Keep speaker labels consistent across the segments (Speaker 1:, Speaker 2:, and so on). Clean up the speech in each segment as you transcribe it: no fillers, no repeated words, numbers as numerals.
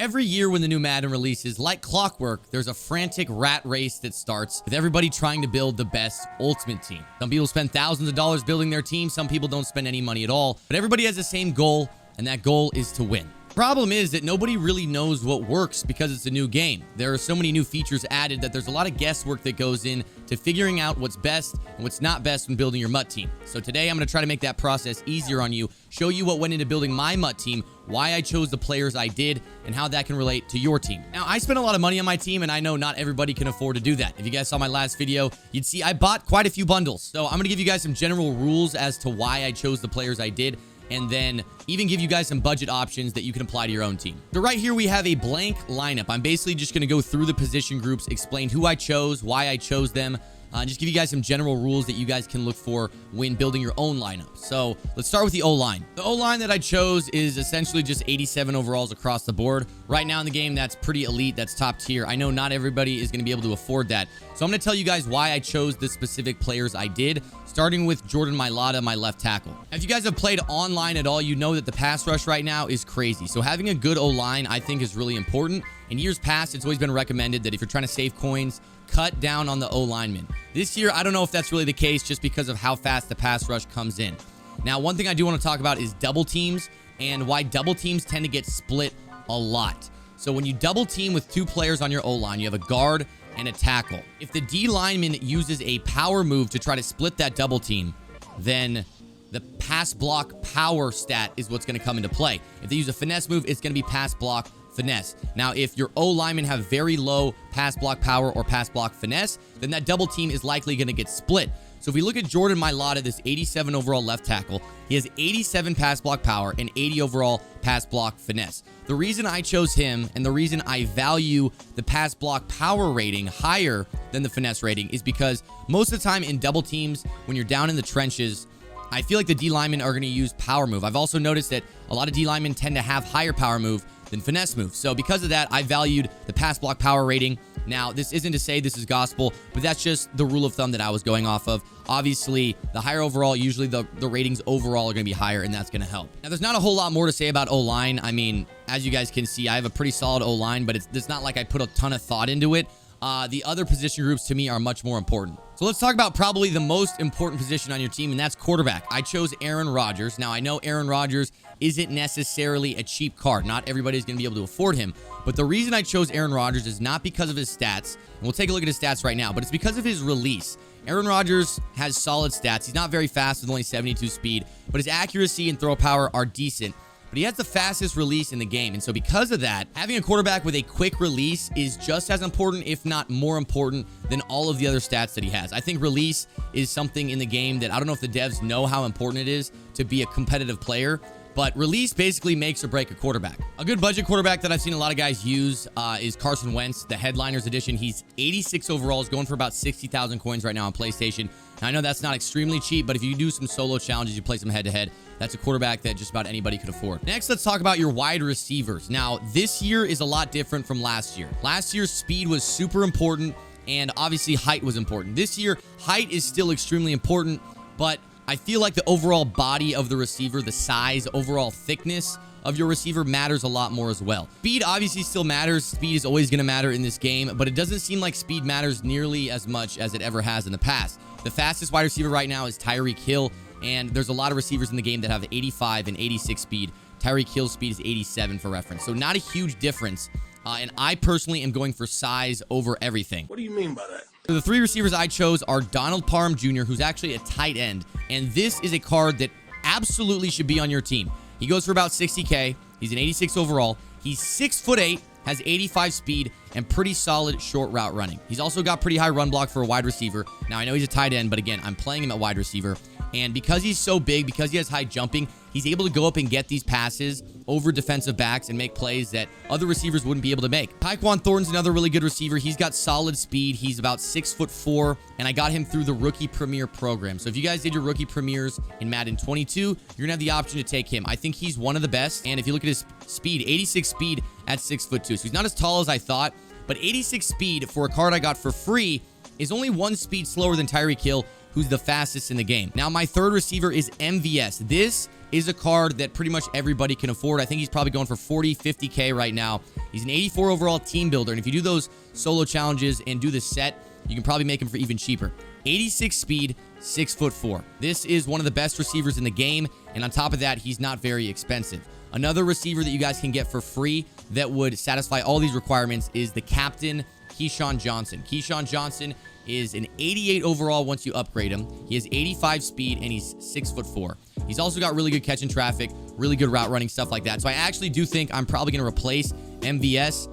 Speaker 1: Every year when the new Madden releases, like clockwork, there's a frantic rat race that starts with everybody trying to build the best ultimate team. Some people spend thousands of dollars building their team. Some people don't spend any money at all, but everybody has the same goal, and that goal is to win. Problem is that nobody really knows what works because it's a new game. There are so many new features added that there's a lot of guesswork that goes in to figuring out what's best and what's not best when building your MUT team. So today I'm going to try to make that process easier on you, show you what went into building my MUT team, why I chose the players I did, and how that can relate to your team. Now, I spent a lot of money on my team, and I know not everybody can afford to do that. If you guys saw my last video, you'd see I bought quite a few bundles. So I'm going to give you guys some general rules as to why I chose the players I did, and then even give you guys some budget options that you can apply to your own team. So right here, we have a blank lineup. I'm basically just going to go through the position groups, explain who I chose, why I chose them, and just give you guys some general rules that you guys can look for when building your own lineup. So let's start with the O-line. The O-line that I chose is essentially just 87 overalls across the board. Right now in the game, that's pretty elite. That's top tier. I know not everybody is going to be able to afford that. So I'm going to tell you guys why I chose the specific players I did, starting with Jordan Mailata, my left tackle. If you guys have played online at all, you know that the pass rush right now is crazy. So having a good O-line, I think, is really important. In years past, it's always been recommended that if you're trying to save coins, cut down on the O-lineman. This year, I don't know if that's really the case just because of how fast the pass rush comes in. Now, one thing I do want to talk about is double teams and why double teams tend to get split a lot. So when you double team with two players on your O-line, you have a guard and a tackle. If the D lineman uses a power move to try to split that double team, then the pass block power stat is what's going to come into play. If they use a finesse move, it's going to be pass block finesse. Now, if your O-linemen have very low pass block power or pass block finesse, then that double team is likely going to get split. So if we look at Jordan Mailata, this 87 overall left tackle, he has 87 pass block power and 80 overall pass block finesse. The reason I chose him and the reason I value the pass block power rating higher than the finesse rating is because most of the time in double teams, when you're down in the trenches, I feel like the D linemen are going to use power move. I've also noticed that a lot of D linemen tend to have higher power move than finesse move. So because of that, I valued the pass block power rating. Now, this isn't to say this is gospel, but that's just the rule of thumb that I was going off of. Obviously, the higher overall, usually the ratings overall are going to be higher, and that's going to help. Now, there's not a whole lot more to say about O-line. I mean, as you guys can see, I have a pretty solid O-line, but it's not like I put a ton of thought into it. The other position groups to me are much more important. So let's talk about probably the most important position on your team, and that's quarterback. I chose Aaron Rodgers. Now, I know Aaron Rodgers isn't necessarily a cheap card. Not everybody's going to be able to afford him. But the reason I chose Aaron Rodgers is not because of his stats, and we'll take a look at his stats right now, but it's because of his release. Aaron Rodgers has solid stats. He's not very fast with only 72 speed, but his accuracy and throw power are decent. But he has the fastest release in the game. And so because of that, having a quarterback with a quick release is just as important, if not more important, than all of the other stats that he has. I think release is something in the game that I don't know if the devs know how important it is to be a competitive player. But release basically makes or break a quarterback. A good budget quarterback that I've seen a lot of guys use is Carson Wentz, the Headliners edition. He's 86 overalls, going for about 60,000 coins right now on PlayStation. Now, I know that's not extremely cheap, but if you do some solo challenges, you play some head-to-head, that's a quarterback that just about anybody could afford. Next, let's talk about your wide receivers. Now, this year is a lot different from last year. Last year's speed was super important, and obviously height was important. This year, height is still extremely important, but I feel like the overall body of the receiver, the size, overall thickness of your receiver matters a lot more as well. Speed obviously still matters. Speed is always going to matter in this game, but it doesn't seem like speed matters nearly as much as it ever has in the past. The fastest wide receiver right now is Tyreek Hill, and there's a lot of receivers in the game that have 85 and 86 speed. Tyreek Hill's speed is 87 for reference, so not a huge difference. And I personally am going for size over everything.
Speaker 2: What do you mean by that?
Speaker 1: So the three receivers I chose are Donald Parham Jr., who's actually a tight end, and this is a card that absolutely should be on your team. He goes for about 60K. He's an 86 overall. He's 6'8", has 85 speed, and pretty solid short route running. He's also got pretty high run block for a wide receiver. Now, I know he's a tight end, but again, I'm playing him at wide receiver. And because he's so big, because he has high jumping, he's able to go up and get these passes over defensive backs and make plays that other receivers wouldn't be able to make. Taekwon Thornton's another really good receiver. He's got solid speed. He's about 6'4", and I got him through the Rookie Premier program. So if you guys did your Rookie Premiers in Madden 22, you're going to have the option to take him. I think he's one of the best, and if you look at his speed, 86 speed at 6'2". So he's not as tall as I thought, but 86 speed for a card I got for free is only one speed slower than Tyreek Hill, who's the fastest in the game. Now, my third receiver is MVS. This is a card that pretty much everybody can afford. I think he's probably going for 40, 50K right now. He's an 84 overall team builder, and if you do those solo challenges and do the set, you can probably make him for even cheaper. 86 speed, 6'4". This is one of the best receivers in the game, and on top of that, he's not very expensive. Another receiver that you guys can get for free that would satisfy all these requirements is the captain, Keyshawn Johnson. Keyshawn Johnson is an 88 overall once you upgrade him. He has 85 speed, and he's 6'4". He's also got really good catch and traffic, really good route running, stuff like that. So I actually do think I'm probably going to replace MVS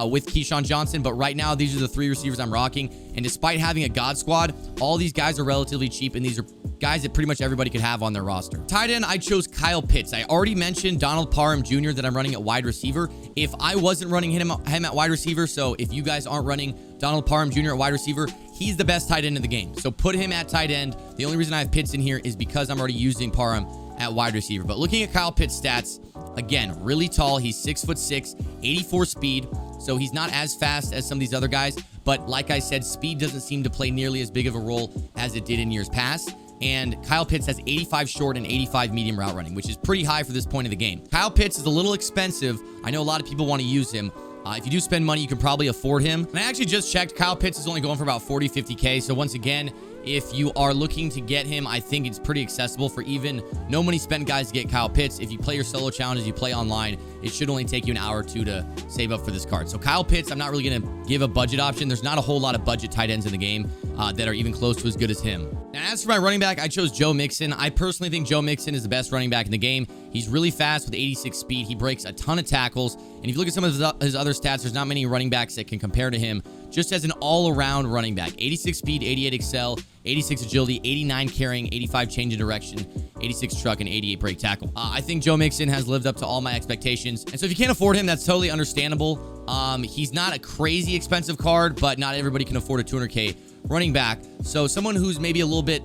Speaker 1: with Keyshawn Johnson, but right now these are the 3 receivers I'm rocking, and despite having a God squad, all these guys are relatively cheap, and these are guys that pretty much everybody could have on their roster. Tight end, I chose Kyle Pitts. I already mentioned Donald Parham Jr. that I'm running at wide receiver. If I wasn't running him at wide receiver, so if you guys aren't running Donald Parham Jr. at wide receiver, he's the best tight end in the game. So put him at tight end. The only reason I have Pitts in here is because I'm already using Parham at wide receiver. But looking at Kyle Pitts' stats, again, really tall. He's 6'6", 84 speed. So he's not as fast as some of these other guys. But like I said, speed doesn't seem to play nearly as big of a role as it did in years past. And Kyle Pitts has 85 short and 85 medium route running, which is pretty high for this point of the game. Kyle Pitts is a little expensive. I know a lot of people want to use him. If you do spend money, you can probably afford him. And I actually just checked. Kyle Pitts is only going for about 40, 50K. So once again, if you are looking to get him, I think it's pretty accessible for even no money spent guys to get Kyle Pitts. If you play your solo challenges, you play online, it should only take you an hour or two to save up for this card. So Kyle Pitts, I'm not really going to give a budget option. There's not a whole lot of budget tight ends in the game that are even close to as good as him. Now, as for my running back, I chose Joe Mixon. I personally think Joe Mixon is the best running back in the game. He's really fast with 86 speed. He breaks a ton of tackles. And if you look at some of his other stats, there's not many running backs that can compare to him just as an all-around running back. 86 speed, 88 excel, 86 agility, 89 carrying, 85 change in direction, 86 truck, and 88 break tackle. I think Joe Mixon has lived up to all my expectations. And so if you can't afford him, that's totally understandable. He's not a crazy expensive card, but not everybody can afford a 200K running back. So someone who's maybe a little bit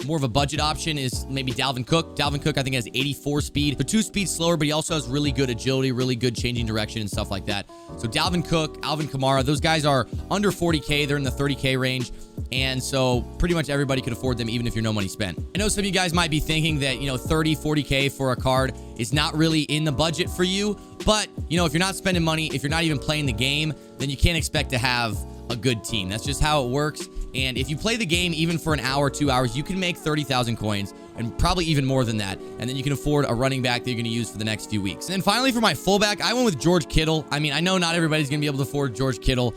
Speaker 1: more of a budget option is maybe Dalvin Cook. Dalvin Cook, I think, has 84 speed. The 2 speed slower, but he also has really good agility, really good changing direction and stuff like that. So Dalvin Cook, Alvin Kamara, those guys are under 40K. They're in the 30K range. And so pretty much everybody could afford them, even if you're no money spent. I know some of you guys might be thinking that, 30, 40K for a card is not really in the budget for you. But, if you're not spending money, if you're not even playing the game, then you can't expect to have a good team. That's just how it works. And if you play the game even for an hour, 2 hours, you can make 30,000 coins and probably even more than that. And then you can afford a running back that you're going to use for the next few weeks. And then finally, for my fullback, I went with George Kittle. I mean, I know not everybody's going to be able to afford George Kittle.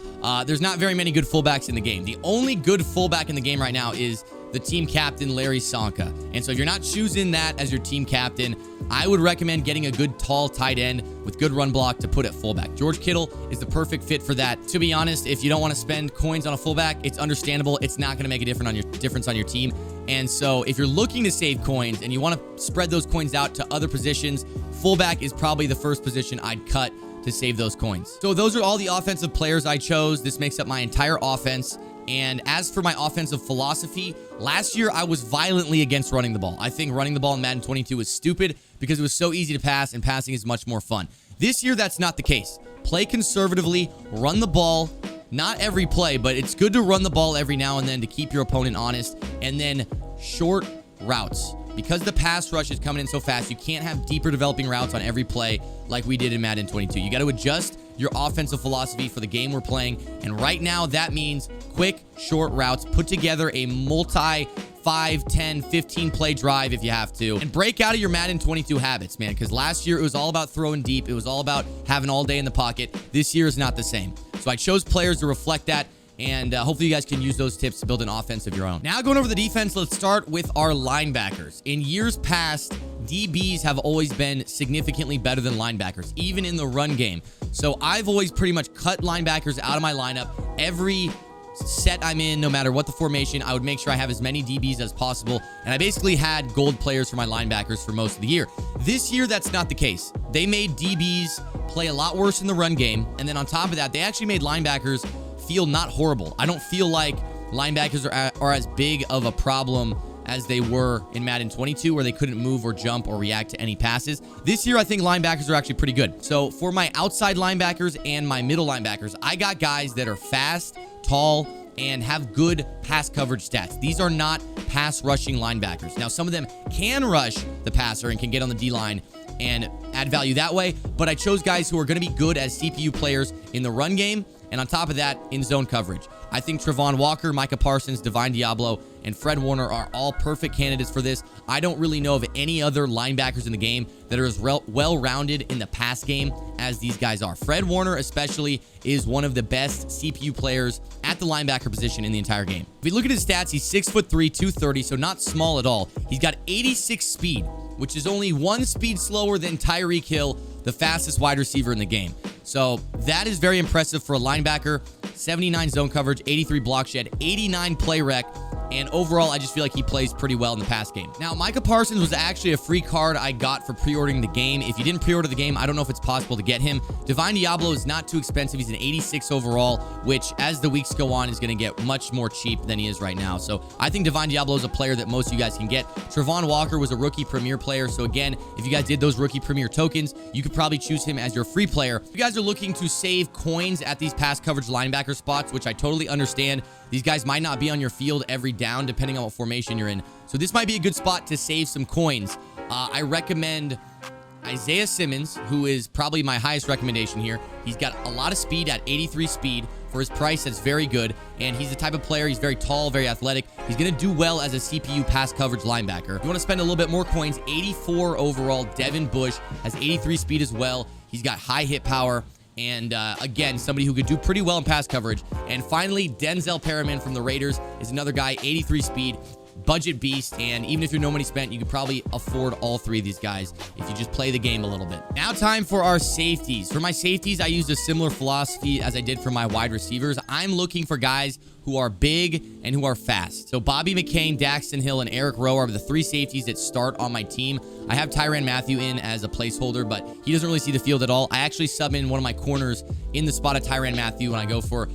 Speaker 1: There's not very many good fullbacks in the game. The only good fullback in the game right now is the team captain, Larry Sonka. And so if you're not choosing that as your team captain, I would recommend getting a good tall tight end with good run block to put at fullback. George Kittle is the perfect fit for that. To be honest, if you don't want to spend coins on a fullback, it's understandable. It's not going to make a difference on your team. And so if you're looking to save coins and you want to spread those coins out to other positions, fullback is probably the first position I'd cut to save those coins. So those are all the offensive players I chose. This makes up my entire offense. And as for my offensive philosophy, last year I was violently against running the ball. I think running the ball in Madden 22 was stupid because it was so easy to pass, and passing is much more fun. This year, that's not the case. Play conservatively, run the ball. Not every play, but it's good to run the ball every now and then to keep your opponent honest. And then short routes. Because the pass rush is coming in so fast, you can't have deeper developing routes on every play like we did in Madden 22. You got to adjust your offensive philosophy for the game we're playing. And right now, that means quick, short routes. Put together a multi 5, 10, 15 play drive if you have to. And break out of your Madden 22 habits, man. Because last year, it was all about throwing deep. It was all about having all day in the pocket. This year is not the same. So I chose players to reflect that. And hopefully you guys can use those tips to build an offense of your own. Now going over the defense, let's start with our linebackers. In years past, DBs have always been significantly better than linebackers, even in the run game. So I've always pretty much cut linebackers out of my lineup. Every set I'm in, no matter what the formation, I would make sure I have as many DBs as possible. And I basically had gold players for my linebackers for most of the year. This year, that's not the case. They made DBs play a lot worse in the run game. And then on top of that, they actually made linebackers feel not horrible. I don't feel like linebackers are as big of a problem as they were in Madden 22, where they couldn't move or jump or react to any passes. This year, I think linebackers are actually pretty good. So for my outside linebackers and my middle linebackers, I got guys that are fast, tall, and have good pass coverage stats. These are not pass rushing linebackers. Now, some of them can rush the passer and can get on the D-line, and add value that way. But I chose guys who are going to be good as CPU players in the run game, and on top of that, in zone coverage. I think Travon Walker, Micah Parsons, Divine Diablo, and Fred Warner are all perfect candidates for this. I don't really know of any other linebackers in the game that are as well-rounded in the pass game as these guys are. Fred Warner especially is one of the best CPU players at the linebacker position in the entire game. If we look at his stats, he's 6'3", 230, so not small at all. He's got 86 speed, which is only one speed slower than Tyreek Hill, the fastest wide receiver in the game. So that is very impressive for a linebacker. 79 zone coverage, 83 block shed, 89 play rec, and overall, I just feel like he plays pretty well in the pass game. Now, Micah Parsons was actually a free card I got for pre-ordering the game. If you didn't pre-order the game, I don't know if it's possible to get him. Divine Diablo is not too expensive. He's an 86 overall, which as the weeks go on is going to get much more cheap than he is right now. So I think Divine Diablo is a player that most of you guys can get. Travon Walker was a rookie premier player. So again, if you guys did those rookie premier tokens, you could probably choose him as your free player. If you guys are looking to save coins at these pass coverage linebacker spots, which I totally understand, these guys might not be on your field every down depending on what formation you're in. So this might be a good spot to save some coins. I recommend Isaiah Simmons, who is probably my highest recommendation here. He's got a lot of speed at 83 speed. For his price, that's very good. And he's the type of player, he's very tall, very athletic. He's going to do well as a CPU pass coverage linebacker. If you want to spend a little bit more coins, 84 overall. Devin Bush has 83 speed as well. He's got high hit power. And again, somebody who could do pretty well in pass coverage. And finally, Denzel Perriman from the Raiders is another guy, 83 speed, budget beast. And even if you're no money spent, you could probably afford all three of these guys if you just play the game a little bit. Now time for our safeties. For my safeties, I used a similar philosophy as I did for my wide receivers. I'm looking for guys who are big and who are fast. So Bobby McCain, Daxton Hill, and Eric Rowe are the three safeties that start on my team. I have Tyrann Mathieu in as a placeholder, but he doesn't really see the field at all. I actually sub in one of my corners in the spot of Tyrann Mathieu when I go for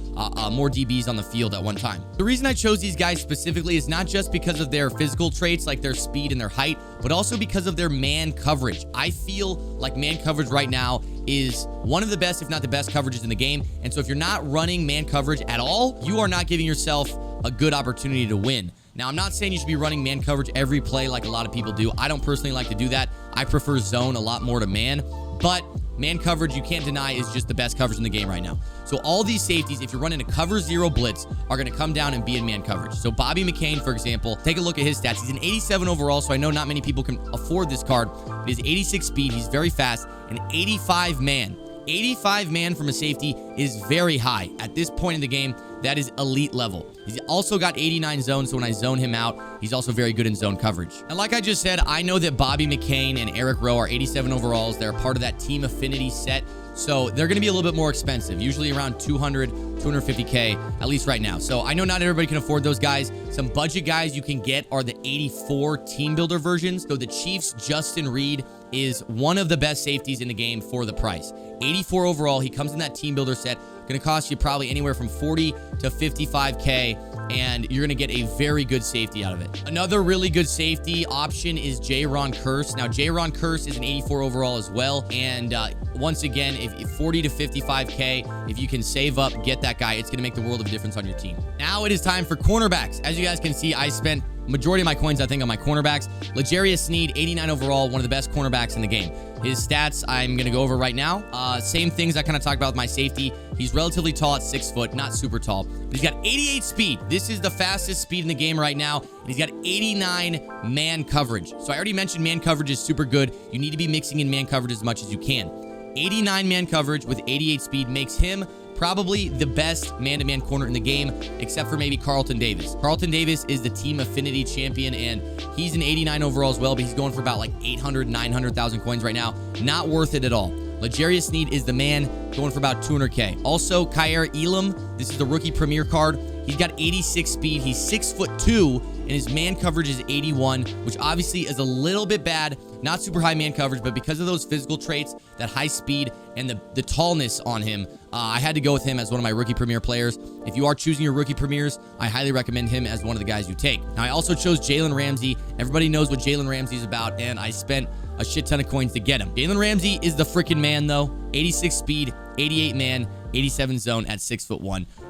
Speaker 1: more DBs on the field at one time. The reason I chose these guys specifically is not just because of their physical traits, like their speed and their height, but also because of their man coverage. I feel like man coverage right now is one of the best, if not the best, coverages in the game. And so if you're not running man coverage at all, you are not giving yourself a good opportunity to win. Now, I'm not saying you should be running man coverage every play like a lot of people do. I don't personally like to do that. I prefer zone a lot more to man, but man coverage, you can't deny, is just the best coverage in the game right now. So all these safeties, if you're running a cover zero blitz, are going to come down and be in man coverage. So Bobby McCain, for example, take a look at his stats. He's an 87 overall, so I know not many people can afford this card, but he's 86 speed, he's very fast, and 85 man. 85 man from a safety is very high. At this point in the game, that is elite level. He's also got 89 zone, so when I zone him out, he's also very good in zone coverage. And like I just said, I know that Bobby McCain and Eric Rowe are 87 overalls. They're part of that team affinity set, so they're going to be a little bit more expensive, usually around 200, 250K, at least right now. So I know not everybody can afford those guys. Some budget guys you can get are the 84 team builder versions. So the Chiefs' Justin Reed is one of the best safeties in the game for the price. 84 overall, he comes in that team builder set. Going to cost you probably anywhere from 40 to 55K, and you're going to get a very good safety out of it. Another really good safety option is Jayron Kearse. Now, Jayron Kearse is an 84 overall as well, and once again, if 40 to 55K, if you can save up, get that guy, it's going to make the world of a difference on your team. Now it is time for cornerbacks. As you guys can see, I spent majority of my coins, I think, on my cornerbacks. L'Jarius Sneed, 89 overall, one of the best cornerbacks in the game. His stats, I'm going to go over right now. Same things I kind of talked about with my safety. He's relatively tall at 6 foot, not super tall, but he's got 88 speed. This is the fastest speed in the game right now, and he's got 89 man coverage. So I already mentioned man coverage is super good. You need to be mixing in man coverage as much as you can. 89 man coverage with 88 speed makes him probably the best man-to-man corner in the game, except for maybe Carlton Davis. Carlton Davis is the team affinity champion, and he's an 89 overall as well, but he's going for about like 800, 900,000 coins right now. Not worth it at all. L'Jarius Sneed is the man, going for about 200K. Also, Kyer Elam, this is the rookie premier card. He's got 86 speed. He's 6'2", and his man coverage is 81, which obviously is a little bit bad. Not super high man coverage, but because of those physical traits, that high speed, and the tallness on him, I had to go with him as one of my rookie premier players. If you are choosing your rookie premiers, I highly recommend him as one of the guys you take. Now, I also chose Jaylen Ramsey. Everybody knows what Jaylen Ramsey is about, and I spent a shit ton of coins to get him. Jaylen Ramsey is the freaking man, though. 86 speed, 88 man, 87 zone at 6'1".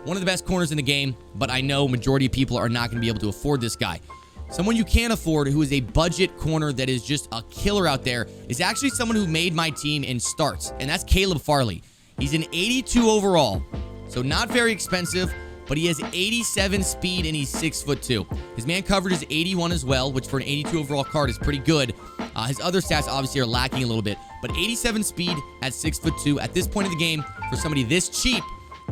Speaker 1: One of the best corners in the game, but I know majority of people are not going to be able to afford this guy. Someone you can't afford, who is a budget corner that is just a killer out there, is actually someone who made my team in starts, and that's Caleb Farley. He's an 82 overall, so not very expensive, but he has 87 speed and he's 6'2". His man coverage is 81 as well, which for an 82 overall card is pretty good. His other stats obviously are lacking a little bit, but 87 speed at 6'2" at this point of the game for somebody this cheap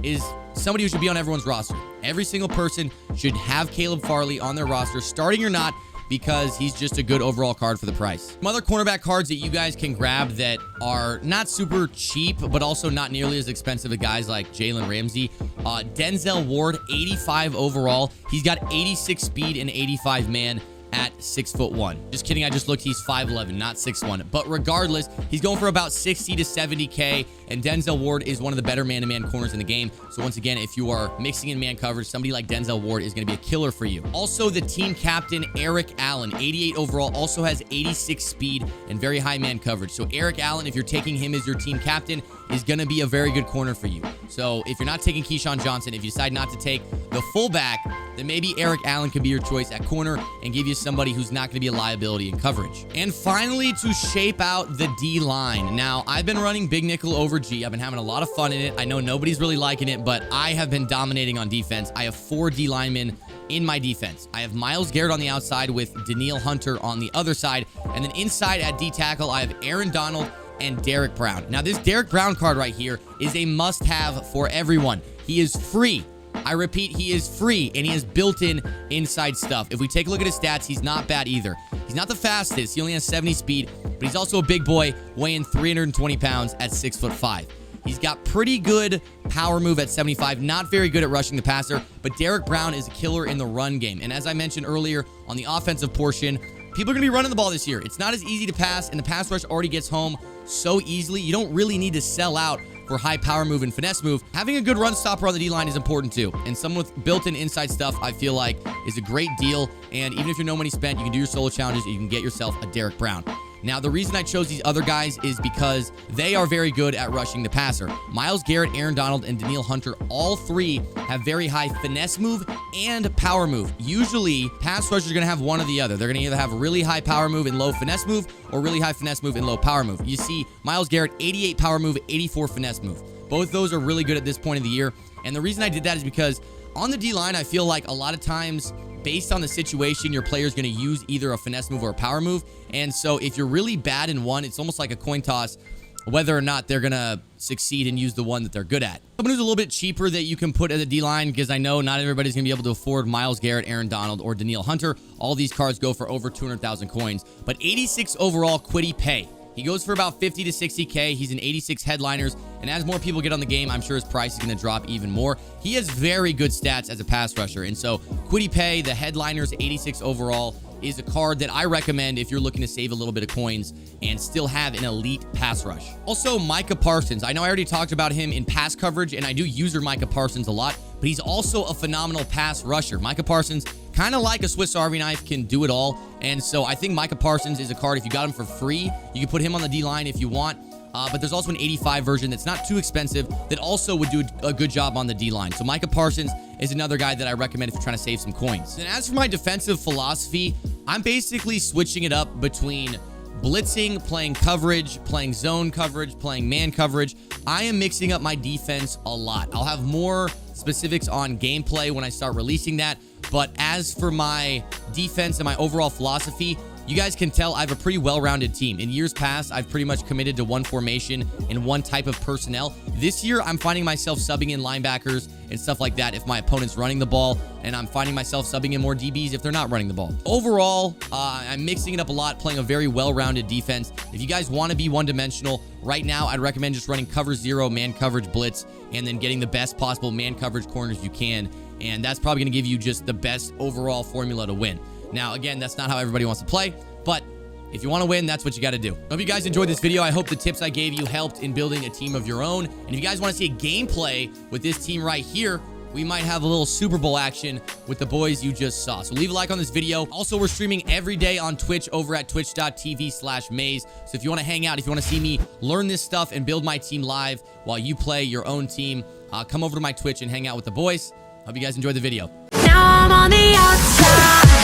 Speaker 1: is somebody who should be on everyone's roster. Every single person should have Caleb Farley on their roster, starting or not, because he's just a good overall card for the price. Some other cornerback cards that you guys can grab that are not super cheap, but also not nearly as expensive as guys like Jaylen Ramsey. Denzel Ward, 85 overall. He's got 86 speed and 85 man at 6'1". Just kidding, I just looked, he's 5'11", not 6'1". But regardless, he's going for about 60 to 70K, and Denzel Ward is one of the better man-to-man corners in the game. So once again, if you are mixing in man coverage, somebody like Denzel Ward is going to be a killer for you. Also, the team captain, Eric Allen, 88 overall, also has 86 speed and very high man coverage. So Eric Allen, if you're taking him as your team captain, is going to be a very good corner for you. So if you're not taking Keyshawn Johnson, if you decide not to take the fullback, then maybe Eric Allen could be your choice at corner and give you somebody who's not going to be a liability in coverage. And finally, to shape out the D-line. Now, I've been running big nickel over G. I've been having a lot of fun in it. I know nobody's really liking it, but I have been dominating on defense. I have 4 D linemen in my defense. I have Myles Garrett on the outside with Danielle Hunter on the other side. And then inside at D tackle, I have Aaron Donald and Derek Brown. Now, this Derek Brown card right here is a must-have for everyone. He is free. I repeat, he is free, and he has built-in inside stuff. If we take a look at his stats, he's not bad either. He's not the fastest. He only has 70 speed, but he's also a big boy, weighing 320 pounds at 6'5". He's got pretty good power move at 75, not very good at rushing the passer, but Derek Brown is a killer in the run game. And as I mentioned earlier, on the offensive portion, people are going to be running the ball this year. It's not as easy to pass, and the pass rush already gets home so easily. You don't really need to sell out for high power move and finesse move. Having a good run stopper on the D-line is important too. And someone with built-in inside stuff, I feel like, is a great deal. And even if you're no money spent, you can do your solo challenges and you can get yourself a Derek Brown. Now, the reason I chose these other guys is because they are very good at rushing the passer. Myles Garrett, Aaron Donald, and Danielle Hunter, all 3 have very high finesse move and power move. Usually, pass rushers are going to have one or the other. They're going to either have really high power move and low finesse move, or really high finesse move and low power move. You see, Myles Garrett, 88 power move, 84 finesse move. Both those are really good at this point of the year. And the reason I did that is because on the D-line, I feel like a lot of times, based on the situation, your player is going to use either a finesse move or a power move. And so if you're really bad in one, it's almost like a coin toss whether or not they're going to succeed and use the one that they're good at. Someone who's a little bit cheaper that you can put at the D-line, because I know not everybody's going to be able to afford Myles Garrett, Aaron Donald, or Danielle Hunter. All these cards go for over 200,000 coins. But 86 overall Kwity Paye. He goes for about 50 to 60K. He's an 86 headliners. And as more people get on the game, I'm sure his price is going to drop even more. He has very good stats as a pass rusher. And so Kwity Paye, the headliners, 86 overall, is a card that I recommend if you're looking to save a little bit of coins and still have an elite pass rush. Also, Micah Parsons. I know I already talked about him in pass coverage, and I do use Micah Parsons a lot, but he's also a phenomenal pass rusher. Micah Parsons, kind of like a Swiss Army knife, can do it all. And so I think Micah Parsons is a card, if you got him for free, you can put him on the D-line if you want. But there's also an 85 version that's not too expensive that also would do a good job on the D-line. So Micah Parsons is another guy that I recommend if you're trying to save some coins. And as for my defensive philosophy, I'm basically switching it up between blitzing, playing coverage, playing zone coverage, playing man coverage. I am mixing up my defense a lot. I'll have more specifics on gameplay when I start releasing that. But as for my defense and my overall philosophy, you guys can tell I have a pretty well-rounded team. In years past, I've pretty much committed to one formation and one type of personnel. This year, I'm finding myself subbing in linebackers and stuff like that if my opponent's running the ball, and I'm finding myself subbing in more DBs if they're not running the ball. Overall, I'm mixing it up a lot, playing a very well-rounded defense. If you guys want to be one-dimensional, right now, I'd recommend just running cover 0, man coverage blitz, and then getting the best possible man coverage corners you can. And that's probably going to give you just the best overall formula to win. Now, again, that's not how everybody wants to play, but if you want to win, that's what you got to do. I hope you guys enjoyed this video. I hope the tips I gave you helped in building a team of your own. And if you guys want to see a gameplay with this team right here, we might have a little Super Bowl action with the boys you just saw. So leave a like on this video. Also, we're streaming every day on Twitch over at twitch.tv/maze. So if you want to hang out, if you want to see me learn this stuff and build my team live while you play your own team, come over to my Twitch and hang out with the boys. Hope you guys enjoyed the video.
Speaker 2: Now I'm on the outside.